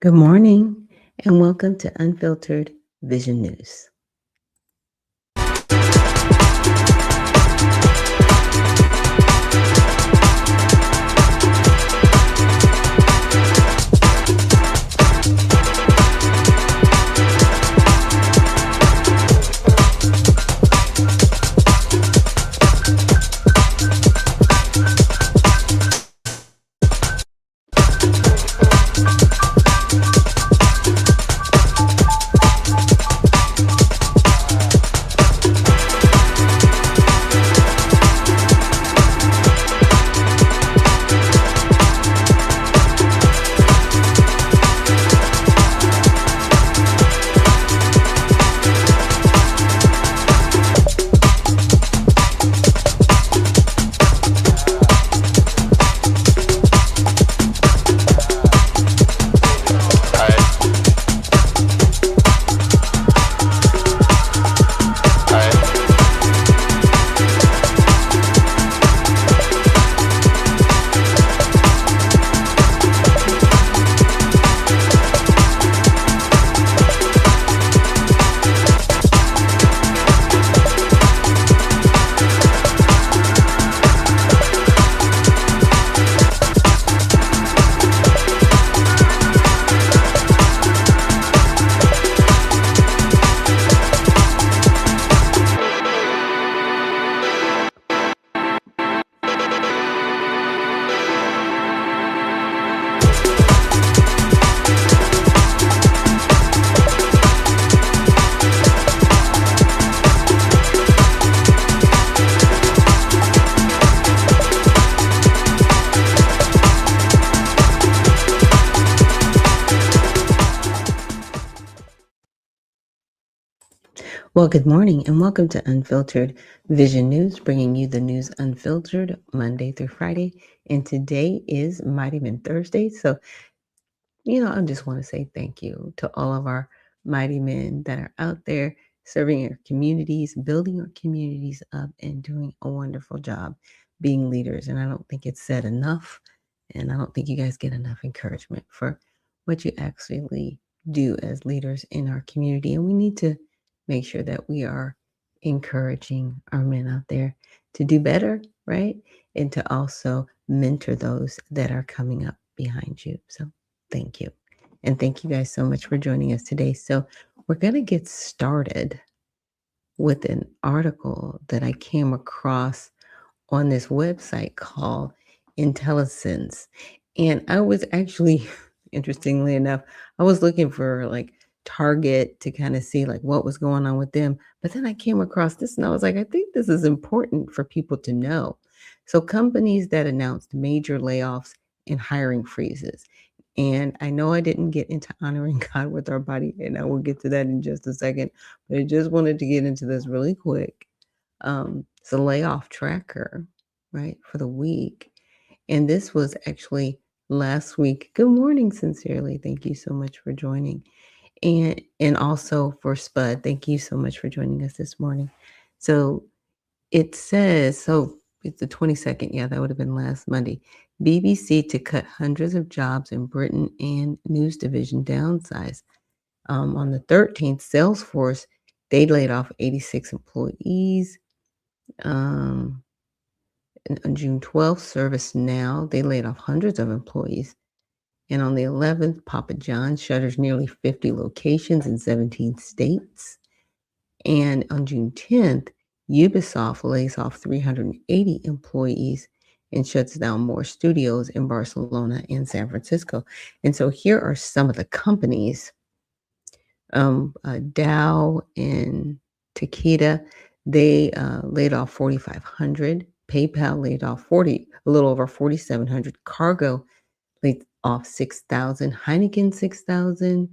Good morning and welcome to Unfiltered Vision News. Well, good morning and welcome to Unfiltered Vision News, bringing you the news unfiltered Monday through Friday. And today is Mighty Men Thursday. So, I just want to say thank you to all of our mighty men that are out there serving our communities, building our communities up, and doing a wonderful job being leaders. And I don't think it's said enough. And I don't think you guys get enough encouragement for what you actually do as leaders in our community. And we need to make sure that we are encouraging our men out there to do better, right? And to also mentor those that are coming up behind you. So thank you. And thank you guys so much for joining us today. So we're going to get started with an article that I came across on this website called Intelligence. And I was actually, interestingly enough, I was looking for like Target to kind of see like what was going on with them. But then I came across this and I was like, I think this is important for people to know. So companies that announced major layoffs and hiring freezes. And I know I didn't get into honoring God with our body, and I will get to that in just a second, but I just wanted to get into this really quick. It's a layoff tracker, right, for the week. And this was actually last week. Good morning, sincerely. Thank you so much for joining. And also for Spud, thank you so much for joining us this morning. So it says, so it's the 22nd. Yeah, that would have been last Monday. BBC to cut hundreds of jobs in Britain and news division downsize. On the 13th, Salesforce, they laid off 86 employees. Um, and on June 12th, ServiceNow, they laid off hundreds of employees. And on the 11th, Papa John's shutters nearly 50 locations in 17 states. And on June 10th, Ubisoft lays off 380 employees and shuts down more studios in Barcelona and San Francisco. And so here are some of the companies. Dow and Takeda, they laid off 4,500. PayPal laid off a little over 4,700. Cargo laid off 6,000. Heineken 6,000.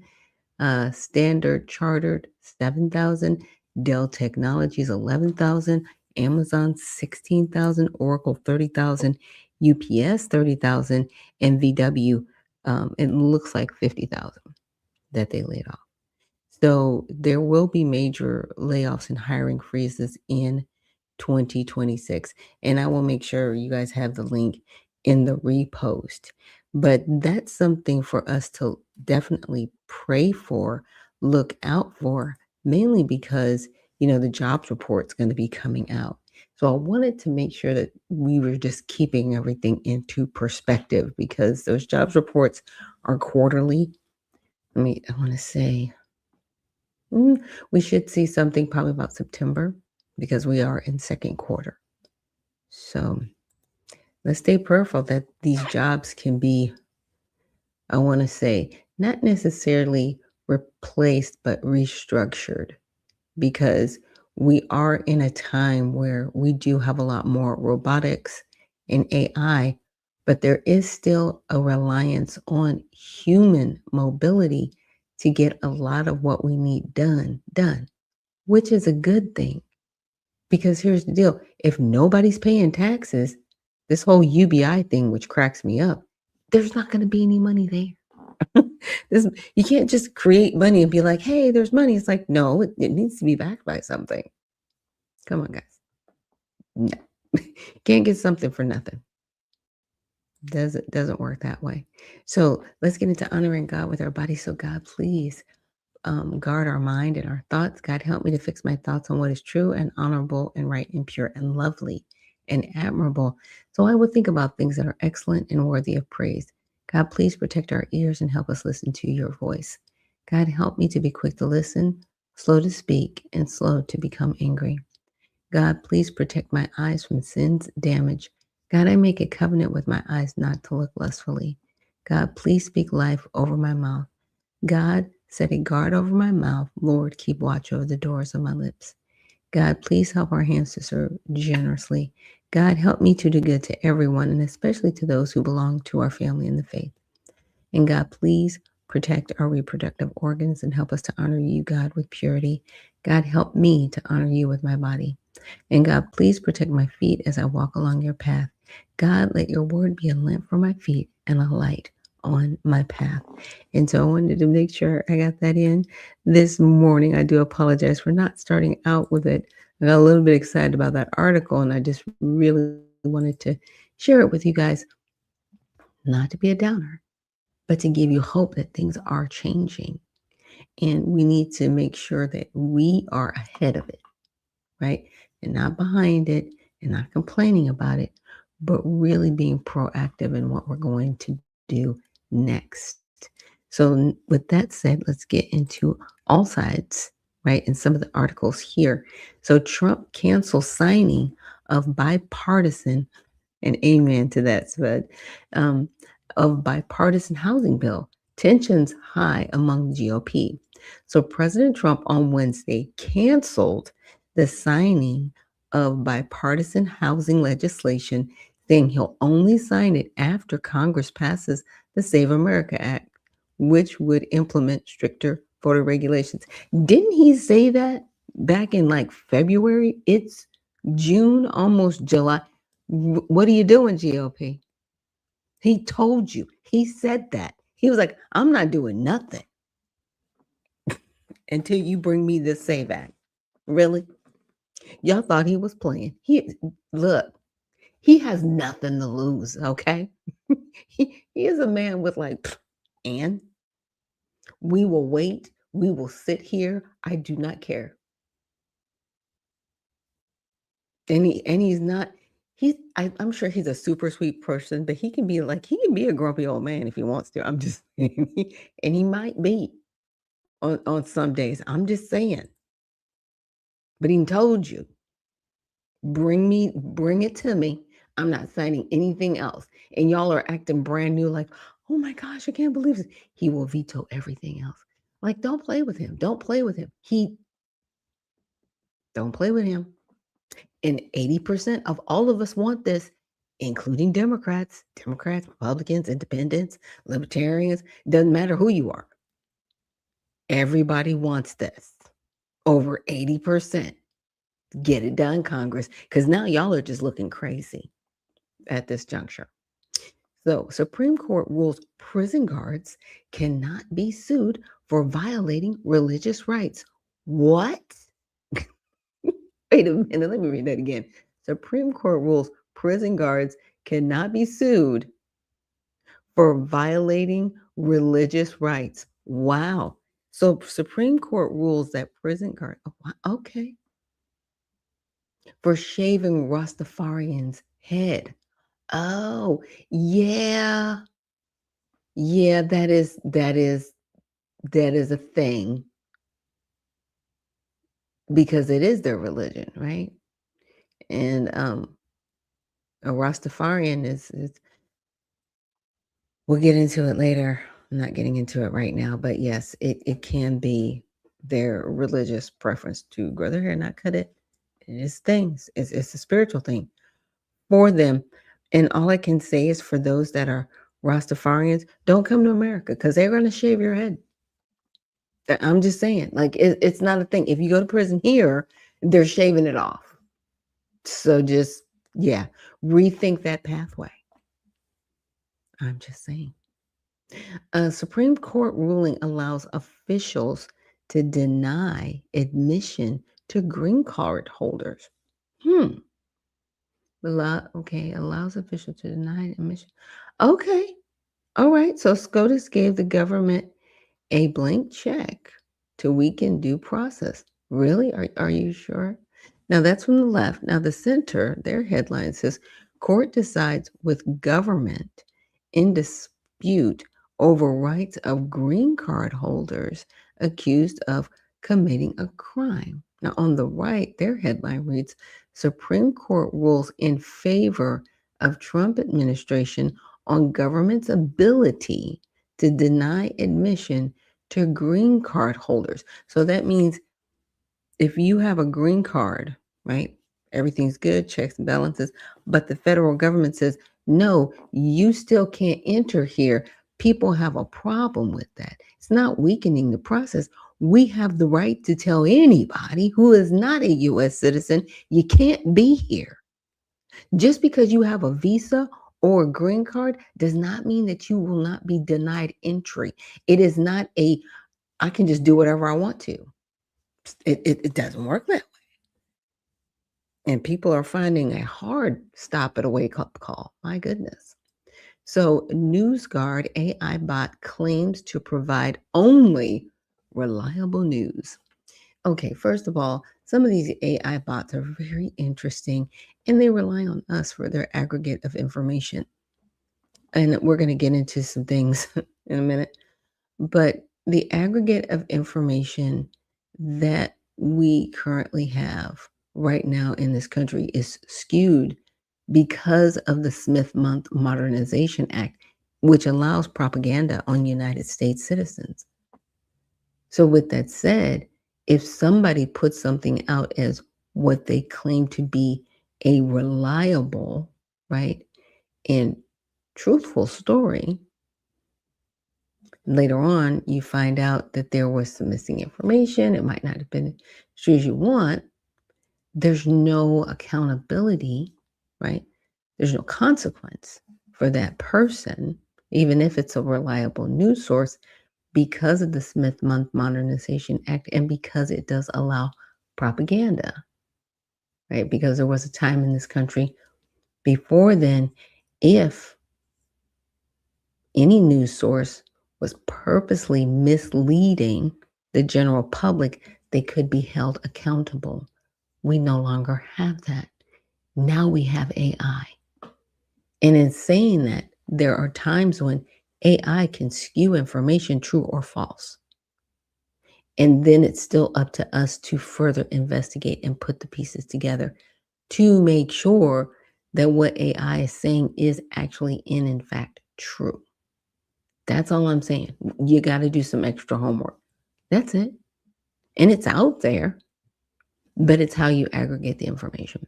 Standard Chartered 7,000. Dell Technologies 11,000. Amazon 16,000. Oracle 30,000. UPS 30,000. And VW, it looks like 50,000 that they laid off. So there will be major layoffs and hiring freezes in 2026. And I will make sure you guys have the link in the repost. But that's something for us to definitely pray for, look out for, mainly because, the jobs report's going to be coming out. So I wanted to make sure that we were just keeping everything into perspective because those jobs reports are quarterly. I want to say we should see something probably about September because we are in second quarter. So let's stay prayerful that these jobs can be, I want to say, not necessarily replaced, but restructured because we are in a time where we do have a lot more robotics and AI, but there is still a reliance on human mobility to get a lot of what we need done, which is a good thing. Because here's the deal, if nobody's paying taxes, this whole UBI thing, which cracks me up, there's not going to be any money there. This, you can't just create money and be like, hey, there's money. It's like, no, it needs to be backed by something. Come on, guys. No. Can't get something for nothing. Doesn't work that way. So let's get into honoring God with our body. So God, please guard our mind and our thoughts. God, help me to fix my thoughts on what is true and honorable and right and pure and lovely and admirable. So I will think about things that are excellent and worthy of praise. God, please protect our ears and help us listen to your voice. God, help me to be quick to listen, slow to speak, and slow to become angry. God, please protect my eyes from sin's damage. God, I make a covenant with my eyes not to look lustfully. God, please speak life over my mouth. God, set a guard over my mouth. Lord, keep watch over the doors of my lips. God, please help our hands to serve generously. God, help me to do good to everyone, and especially to those who belong to our family in the faith. And God, please protect our reproductive organs and help us to honor you, God, with purity. God, help me to honor you with my body. And God, please protect my feet as I walk along your path. God, let your word be a lamp for my feet and a light on my path. And so I wanted to make sure I got that in this morning. I do apologize for not starting out with it. I got a little bit excited about that article and I just really wanted to share it with you guys, not to be a downer, but to give you hope that things are changing. And we need to make sure that we are ahead of it, right? And not behind it and not complaining about it, but really being proactive in what we're going to do next. So, with that said, let's get into all sides, right? And some of the articles here. So, Trump cancels signing of bipartisan, and amen to that, Spud, um, of bipartisan housing bill. Tensions high among the GOP. So President Trump on Wednesday canceled the signing of bipartisan housing legislation, saying he'll only sign it after Congress passes the Save America Act, which would implement stricter voter regulations. Didn't he say that back in like February? It's June, almost July. What are you doing, GOP? He told you. He said that. He was like, I'm not doing nothing until you bring me this Save Act. Really? Y'all thought he was playing. Look, he has nothing to lose, okay? He is a man with like, and we will wait. We will sit here. I do not care. And he's not, I'm sure he's a super sweet person, but he can be a grumpy old man if he wants to. I'm just saying. And he might be on some days. I'm just saying. But he told you, bring it to me. I'm not signing anything else. And y'all are acting brand new, like, oh my gosh, I can't believe this. He will veto everything else. Like, don't play with him. Don't play with him. Don't play with him. And 80% of all of us want this, including Democrats, Republicans, independents, libertarians, doesn't matter who you are. Everybody wants this. Over 80%. Get it done, Congress, because now y'all are just looking crazy at this juncture. So, Supreme Court rules prison guards cannot be sued for violating religious rights. What? Wait a minute, let me read that again. Supreme Court rules prison guards cannot be sued for violating religious rights. Wow. So Supreme Court rules that prison guard, oh, okay, for shaving Rastafarian's head. Oh, yeah. Yeah, that is a thing because it is their religion, right? And a Rastafarian is we'll get into it later. I'm not getting into it right now, but yes, it can be their religious preference to grow their hair, not cut it. It's things. It's a spiritual thing for them. And all I can say is for those that are Rastafarians, don't come to America because they're going to shave your head. I'm just saying, like it's not a thing. If you go to prison here, they're shaving it off. So just yeah, rethink that pathway. I'm just saying. A Supreme Court ruling allows officials to deny admission to green card holders. Hmm. Okay, allows officials to deny admission. Okay. All right. So SCOTUS gave the government a blank check to weaken due process. Really? Are you sure? Now that's from the left. Now the center, their headline says court decides with government in dispute over rights of green card holders accused of committing a crime. Now on the right, their headline reads Supreme Court rules in favor of Trump administration on government's ability to deny admission to green card holders. So that means if you have a green card, right? Everything's good, checks and balances, but the federal government says, no, you still can't enter here. People have a problem with that. It's not weakening the process. We have the right to tell anybody who is not a US citizen, you can't be here. Just because you have a visa or a green card does not mean that you will not be denied entry. It is not I can just do whatever I want to. It doesn't work that way. And people are finding a hard stop at a wake up call. My goodness. So, NewsGuard AI bot claims to provide only reliable news. Okay, first of all, some of these AI bots are very interesting and they rely on us for their aggregate of information. And we're going to get into some things in a minute. But the aggregate of information that we currently have right now in this country is skewed because of the Smith Month Modernization Act, which allows propaganda on United States citizens. So, with that said, if somebody puts something out as what they claim to be a reliable, right, and truthful story, later on, you find out that there was some missing information. It might not have been as true as you want. There's no accountability, right? There's no consequence for that person, even if it's a reliable news source, because of the Smith Month Modernization Act and because it does allow propaganda, right? Because there was a time in this country before then, if any news source was purposely misleading the general public, they could be held accountable. We no longer have that. Now we have AI. And in saying that, there are times when AI can skew information true or false. And then it's still up to us to further investigate and put the pieces together to make sure that what AI is saying is actually and in fact true. That's all I'm saying. You got to do some extra homework. That's it. And it's out there, but it's how you aggregate the information.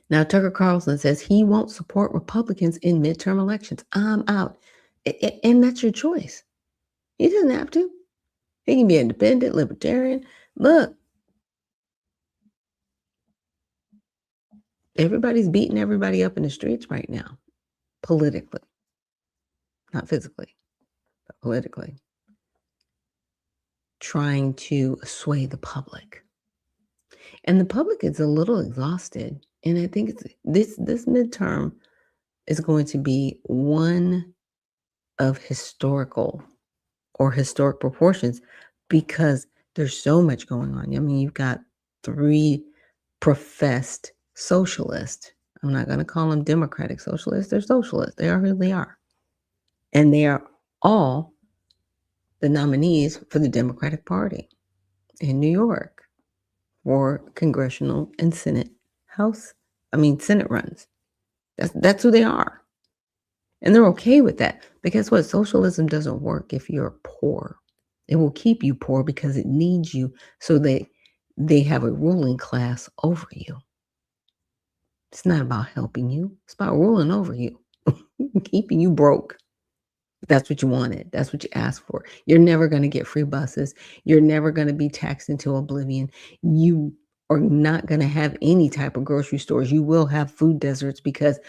Now, Tucker Carlson says he won't support Republicans in midterm elections. I'm out. And that's your choice. He doesn't have to. He can be independent, libertarian. Look, everybody's beating everybody up in the streets right now, politically, not physically, but politically, trying to sway the public. And the public is a little exhausted. And I think it's this midterm is going to be one of historic proportions because there's so much going on. I mean, you've got 3 professed socialists. I'm not going to call them democratic socialists. They're socialists. They are who they are. And they are all the nominees for the Democratic Party in New York for congressional and Senate Senate runs. That's who they are. And they're okay with that. Because what? Socialism doesn't work if you're poor. It will keep you poor because it needs you so they have a ruling class over you. It's not about helping you. It's about ruling over you, keeping you broke. That's what you wanted. That's what you asked for. You're never going to get free buses. You're never going to be taxed into oblivion. You are not going to have any type of grocery stores. You will have food deserts because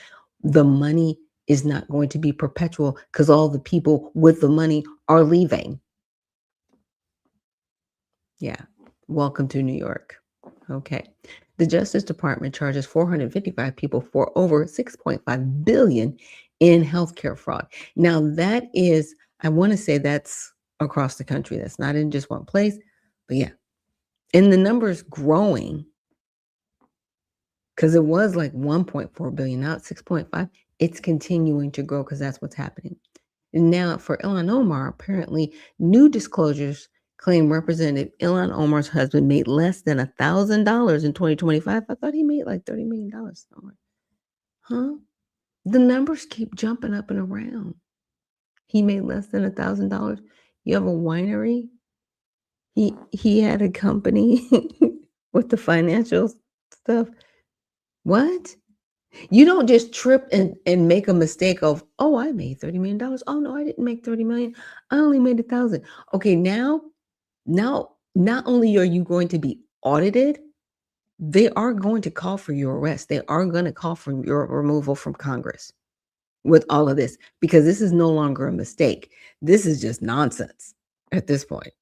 the money is not going to be perpetual because all the people with the money are leaving. Yeah. Welcome to New York. Okay. The Justice Department charges 455 people for over $6.5 billion in healthcare fraud. Now that is, I want to say that's across the country. That's not in just one place, but yeah. And the number is growing because it was like 1.4 billion, now it's 6.5. It's continuing to grow because that's what's happening. And now for Ilhan Omar, apparently new disclosures claim Representative Ilhan Omar's husband made less than $1,000 in 2025. I thought he made like $30 million somewhere. Huh? The numbers keep jumping up and around. He made less than $1,000. You have a winery. He had a company with the financial stuff. What? You don't just trip and make a mistake of, oh, I made $30 million. Oh no, I didn't make 30 million. I only made 1,000. Okay, now not only are you going to be audited, they are going to call for your arrest. They are going to call for your removal from Congress with all of this because this is no longer a mistake. This is just nonsense at this point.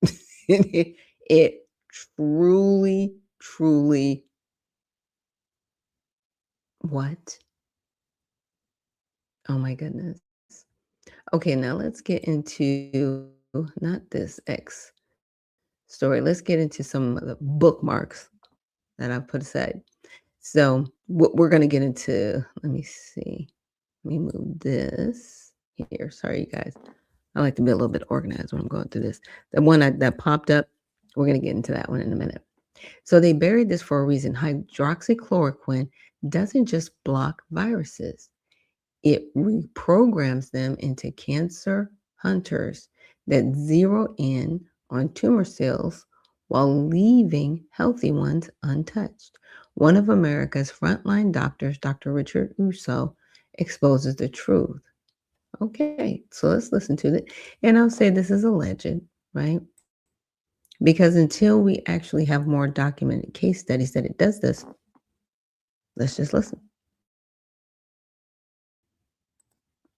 it truly, truly, what? Oh my goodness. Okay, now let's get into not this X story. Let's get into some of the bookmarks that I put aside. So what we're going to get into, let me see. Let me move this here. Sorry, you guys. I like to be a little bit organized when I'm going through this. The one that popped up, we're going to get into that one in a minute. So they buried this for a reason. Hydroxychloroquine doesn't just block viruses. It reprograms them into cancer hunters that zero in on tumor cells while leaving healthy ones untouched. One of America's frontline doctors, Dr. Richard Russo, exposes the truth. Okay, so let's listen to it. And I'll say this is alleged, right? Because until we actually have more documented case studies that it does this, let's just listen.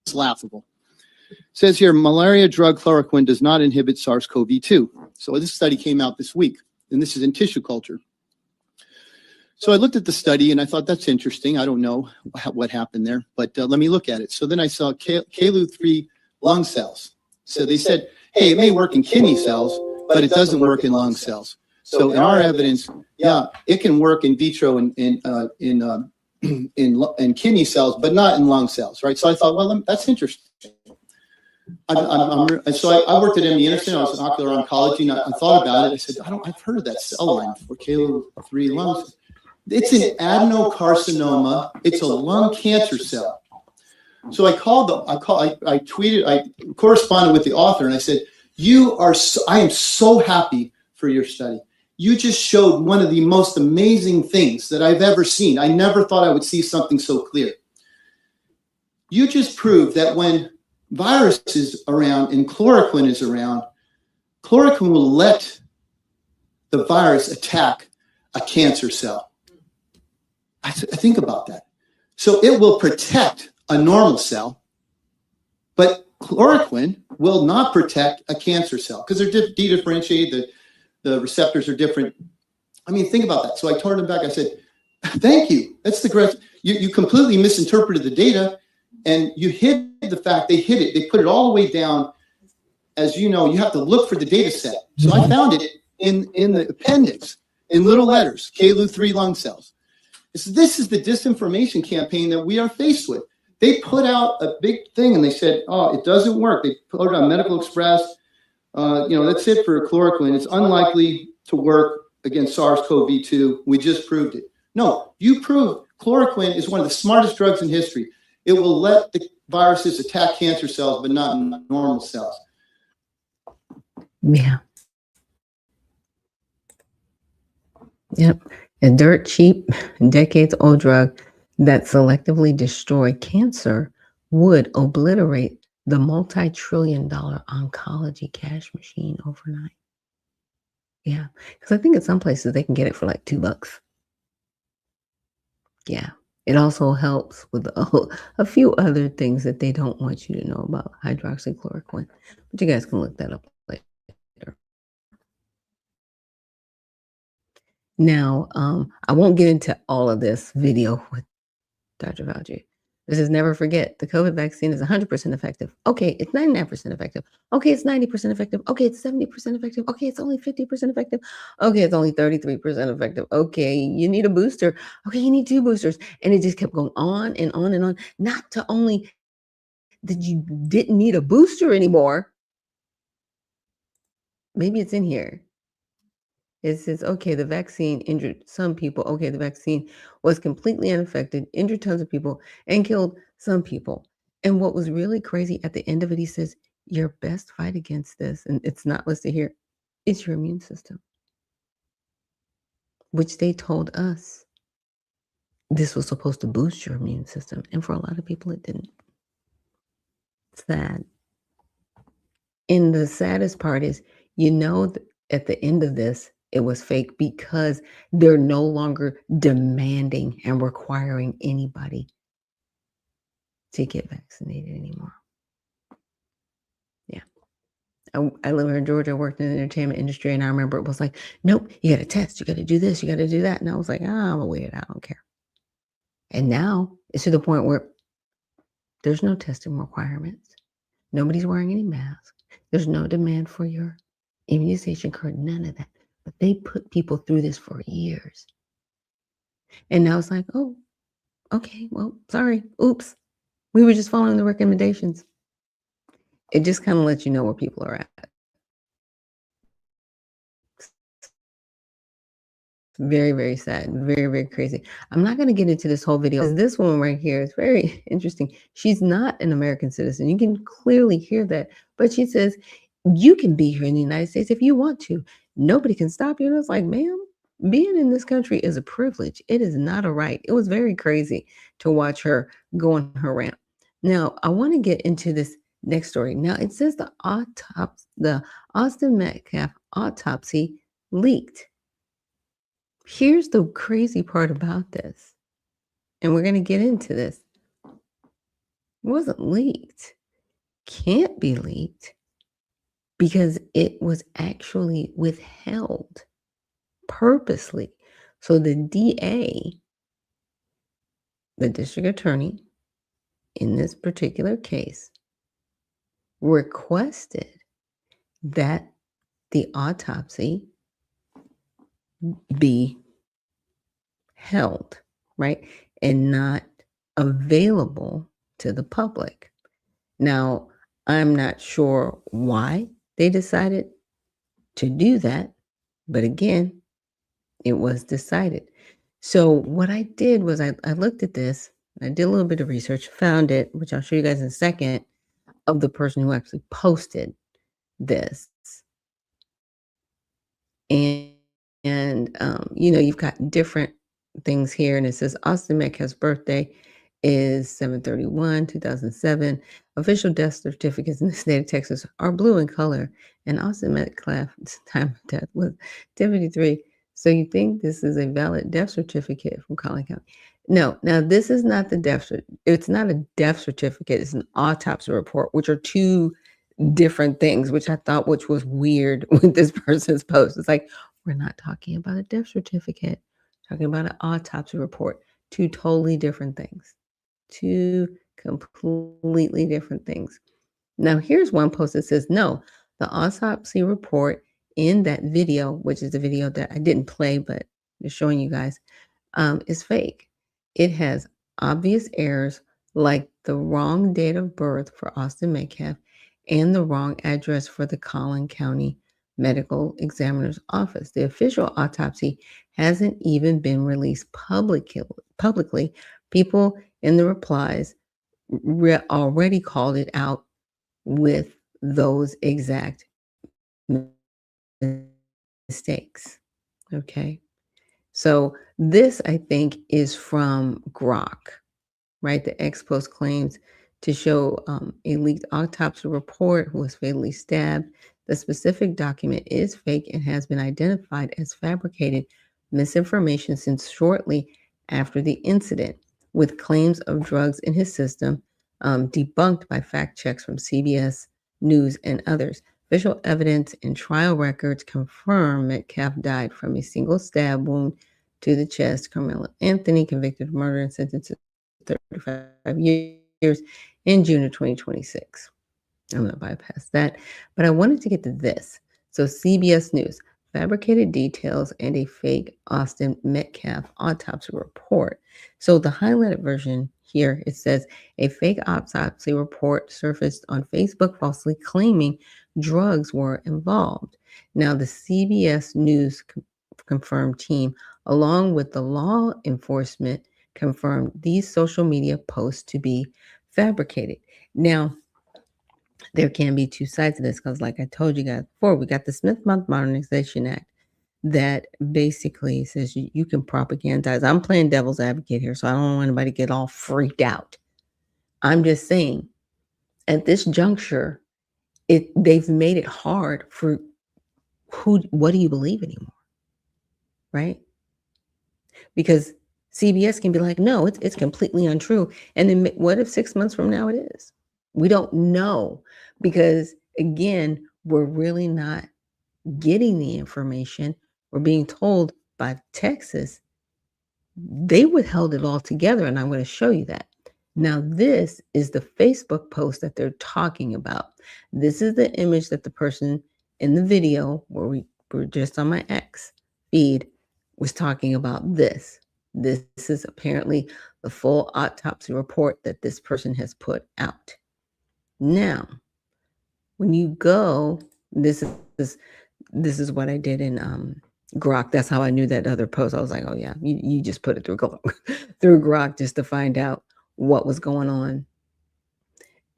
It's laughable. It says here, malaria drug chloroquine does not inhibit SARS-CoV-2. So this study came out this week, and this is in tissue culture. So I looked at the study, and I thought, that's interesting. I don't know what happened there, but let me look at it. So then I saw KLU3 lung cells. So they said, hey, it may work in kidney cells, but it doesn't work in lung cells. So in our evidence, yeah, it can work in vitro in kidney cells, but not in lung cells, right? So I thought, well, that's interesting. So I worked at MD Anderson. I was in ocular oncology, and I thought about it. I said, I've heard of that cell line for KLU3 lungs. It's an adenocarcinoma. It's a lung cancer cell. So I tweeted, I corresponded with the author, and I said, I am so happy for your study. You just showed one of the most amazing things that I've ever seen. I never thought I would see something so clear. You just proved that when virus is around and chloroquine is around, chloroquine will let the virus attack a cancer cell. I think about that. So it will protect a normal cell, but chloroquine will not protect a cancer cell because they're dedifferentiated. The receptors are different. I mean, think about that. So I turned him back. I said, thank you. That's the correct. You completely misinterpreted the data. And you hid the fact they hid it. They put it all the way down. As you know, you have to look for the data set. So I found it in the appendix in little letters, KLU3 lung cells. This is the disinformation campaign that we are faced with. They put out a big thing and they said, oh, it doesn't work. They put it on Medical Express. That's it for chloroquine. It's unlikely to work against SARS-CoV-2. We just proved it. No, you proved chloroquine is one of the smartest drugs in history. It will let the viruses attack cancer cells, but not normal cells. Yeah. Yep. A dirt cheap, decades-old drug that selectively destroyed cancer would obliterate the multi-trillion-dollar oncology cash machine overnight. Yeah. Because I think in some places they can get it for like $2. Yeah. It also helps with a few other things that they don't want you to know about hydroxychloroquine. But you guys can look that up later. Now, I won't get into all of this video with Dr. Fauci. This is never forget the COVID vaccine is 100% effective. Okay, it's 99% effective. Okay, it's 90% effective. Okay, it's 70% effective. Okay, it's only 50% effective. Okay, it's only 33% effective. Okay, you need a booster. Okay, you need 2 boosters. And it just kept going on and on and on. Not to only that you didn't need a booster anymore. Maybe it's in here. It says, okay, the vaccine injured some people. Okay, the vaccine was completely unaffected, injured tons of people, and killed some people. And what was really crazy at the end of it, he says, your best fight against this, and it's not listed here, is your immune system, which they told us this was supposed to boost your immune system. And for a lot of people, it didn't. Sad. And the saddest part is, at the end of this, it was fake because they're no longer demanding and requiring anybody to get vaccinated anymore. Yeah. I live here in Georgia, I worked in the entertainment industry, and I remember it was like, nope, you got to test, you got to do this, you got to do that. And I was like, I'm a weird, I don't care. And now it's to the point where there's no testing requirements. Nobody's wearing any masks. There's no demand for your immunization card, none of that. But they put people through this for years. And now it's like, oh, okay, well, sorry, oops. We were just following the recommendations. It just kind of lets you know where people are at. Very, very sad. Very, very crazy. I'm not going to get into this whole video because this woman right here is very interesting. She's not an American citizen. You can clearly hear that. But she says, you can be here in the United States if you want to. Nobody can stop you. And it's like, ma'am, being in this country is a privilege. It is not a right. It was very crazy to watch her go on her rant. Now, I want to get into this next story. Now, it says the Austin Metcalf autopsy leaked. Here's the crazy part about this, and we're going to get into this. It wasn't leaked. Can't be leaked because it was actually withheld purposely. So the DA, the district attorney in this particular case, requested that the autopsy be held, right? And not available to the public. Now, I'm not sure why they decided to do that, but again, it was decided. So what I did was I looked at this, I did a little bit of research, found it, which I'll show you guys in a second, of the person who actually posted this. And you've got different things here, and it says Austin Metcalf's birthday is 7/31/2007. Official death certificates in the state of Texas are blue in color, and Austin Metcalf's time of death was 10:53. So you think this is a valid death certificate from Collin County? No. Now this is not the death. It's not a death certificate. It's an autopsy report, which are two different things, which I thought which was weird with this person's post. It's like, we're not talking about a death certificate, we're talking about an autopsy report. Two totally different things. Two completely different things. Now, here's one post that says, no, the autopsy report in that video, which is the video that I didn't play, but just showing you guys, is fake. It has obvious errors like the wrong date of birth for Austin Metcalf and the wrong address for the Collin County Medical Examiner's Office. The official autopsy hasn't even been released publicly. People in the replies already called it out with those exact mistakes. Okay. So this, I think, is from Grok, right? The ex post claims to show a leaked autopsy report who was fatally stabbed. The specific document is fake and has been identified as fabricated misinformation since shortly after the incident, with claims of drugs in his system debunked by fact checks from CBS News and others. Official evidence and trial records confirm Metcalf died from a single stab wound to the chest. Carmelo Anthony, convicted of murder and sentenced to 35 years in June of 2026. I'm going to bypass that. But I wanted to get to this. So, CBS News, fabricated details and a fake Austin Metcalf autopsy report. So, the highlighted version here, it says a fake autopsy report surfaced on Facebook falsely claiming drugs were involved. Now, the CBS News confirmed team, along with the law enforcement, confirmed these social media posts to be fabricated. Now, there can be two sides to this because, like I told you guys before, we got the Smith Modernization Act that basically says you can propagandize. I'm playing devil's advocate here, so I don't want anybody to get all freaked out. I'm just saying, at this juncture, they've made it hard for what do you believe anymore, right? Because CBS can be like, no, it's completely untrue. And then what if 6 months from now it is? We don't know because, again, we're really not getting the information. We're being told by Texas, they withheld it all together. And I'm going to show you that. Now, this is the Facebook post that they're talking about. This is the image that the person in the video, where we were just on my X feed, was talking about this. This is apparently the full autopsy report that this person has put out. Now, when you go, this is what I did in Grok. That's how I knew that other post. I was like, oh yeah, you just put it through through Grok just to find out what was going on.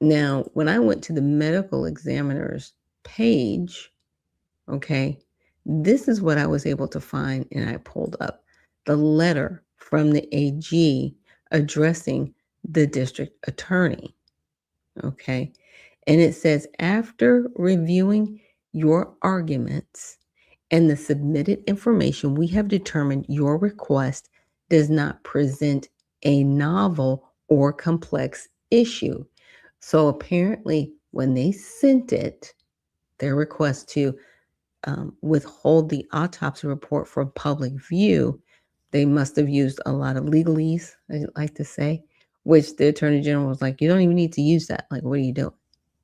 Now, when I went to the medical examiner's page, okay, this is what I was able to find, and I pulled up the letter from the AG addressing the district attorney. Okay. And it says, after reviewing your arguments and the submitted information, we have determined your request does not present a novel or complex issue. So apparently, when they sent it, their request to withhold the autopsy report from public view, they must have used a lot of legalese, I like to say, which the attorney general was like, you don't even need to use that. Like, what are you doing?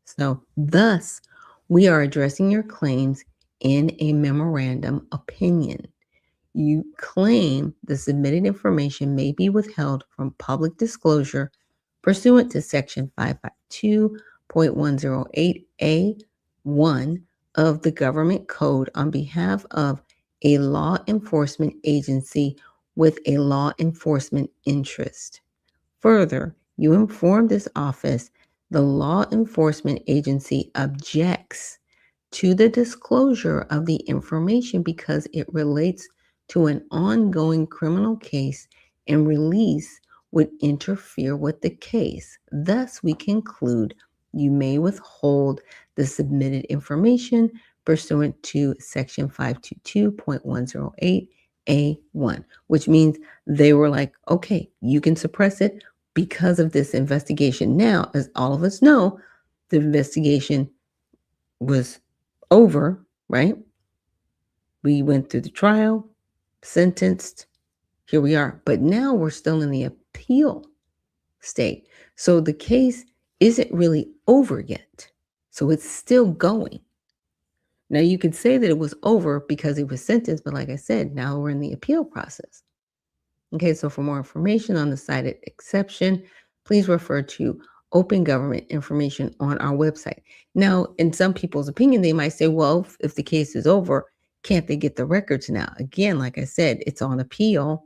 So, thus, we are addressing your claims in a memorandum opinion. You claim the submitted information may be withheld from public disclosure pursuant to Section 552.108A1 of the Government Code on behalf of a law enforcement agency with a law enforcement interest. Further, you inform this office the law enforcement agency objects to the disclosure of the information because it relates to an ongoing criminal case and release would interfere with the case. Thus, we conclude you may withhold the submitted information pursuant to Section 522.108A1, which means they were like, okay, you can suppress it because of this investigation. Now, as all of us know, the investigation was over, right? We went through the trial, sentenced, here we are. But now we're still in the appeal state. So the case isn't really over yet. So it's still going. Now, you could say that it was over because he was sentenced, but like I said, now we're in the appeal process. Okay, so for more information on the cited exception, please refer to open government information on our website. Now, in some people's opinion, they might say, well, if the case is over, can't they get the records now? Again, like I said, it's on appeal.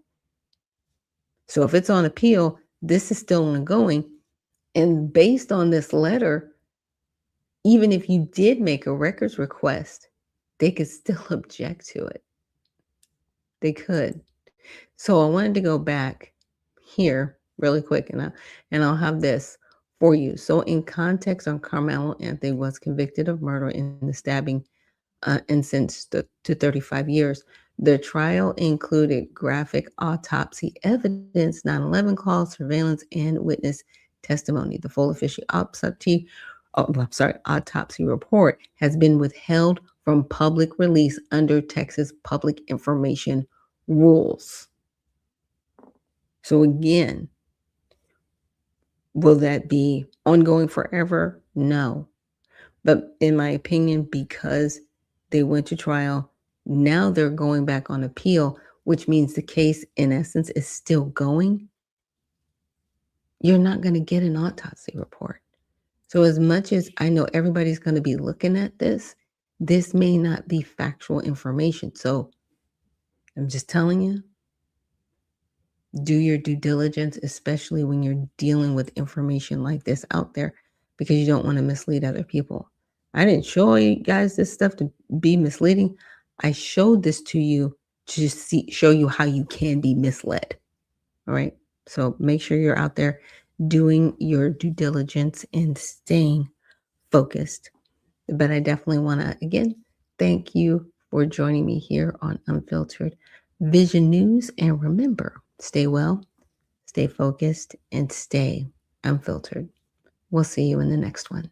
So if it's on appeal, this is still ongoing. And based on this letter, even if you did make a records request, they could still object to it. They could. So I wanted to go back here really quick, and I'll have this for you. So in context, on Carmelo Anthony was convicted of murder in the stabbing and sentenced to 35 years. The trial included graphic autopsy evidence, 9/11 calls, surveillance, and witness testimony. The full official autopsy report has been withheld from public release under Texas public information rules. So again, will that be ongoing forever? No. But in my opinion, because they went to trial, now they're going back on appeal, which means the case, in essence, is still going. You're not going to get an autopsy report. So, as much as I know everybody's going to be looking at this may not be factual information. So, I'm just telling you, do your due diligence, especially when you're dealing with information like this out there, because you don't want to mislead other people. I didn't show you guys this stuff to be misleading. I showed this to you to show you how you can be misled. All right. So make sure you're out there doing your due diligence and staying focused. But I definitely want to, again, thank you for joining me here on Unfiltered Vision News. And remember, stay well, stay focused, and stay unfiltered. We'll see you in the next one.